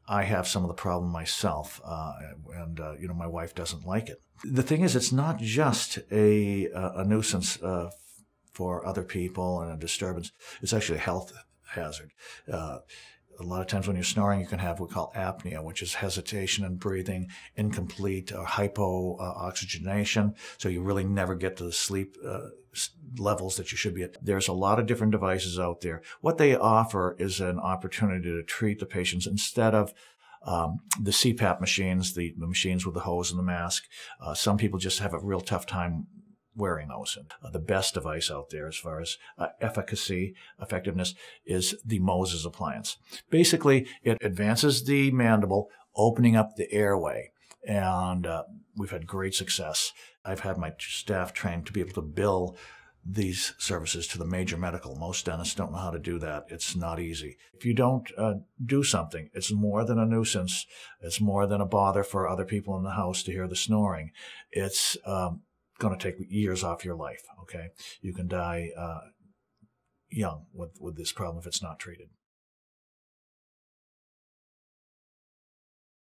I have some of the problem myself, and my wife doesn't like it. The thing is, it's not just a nuisance for other people and a disturbance. It's actually a health hazard. A lot of times when you're snoring, you can have what we call apnea, which is hesitation in breathing, incomplete or hypooxygenation. So you really never get to the sleep levels that you should be at. There's a lot of different devices out there. What they offer is an opportunity to treat the patients instead of the CPAP machines, the machines with the hose and the mask. Some people just have a real tough time wearing those. And the best device out there as far as effectiveness is the Moses appliance. Basically, it advances the mandible, opening up the airway, and we've had great success. I've had my staff trained to be able to bill these services to the major medical. Most dentists don't know how to do that. It's not easy. If you don't do something, it's more than a nuisance. It's more than a bother for other people in the house to hear the snoring. It's going to take years off your life, okay? You can die young with this problem if it's not treated.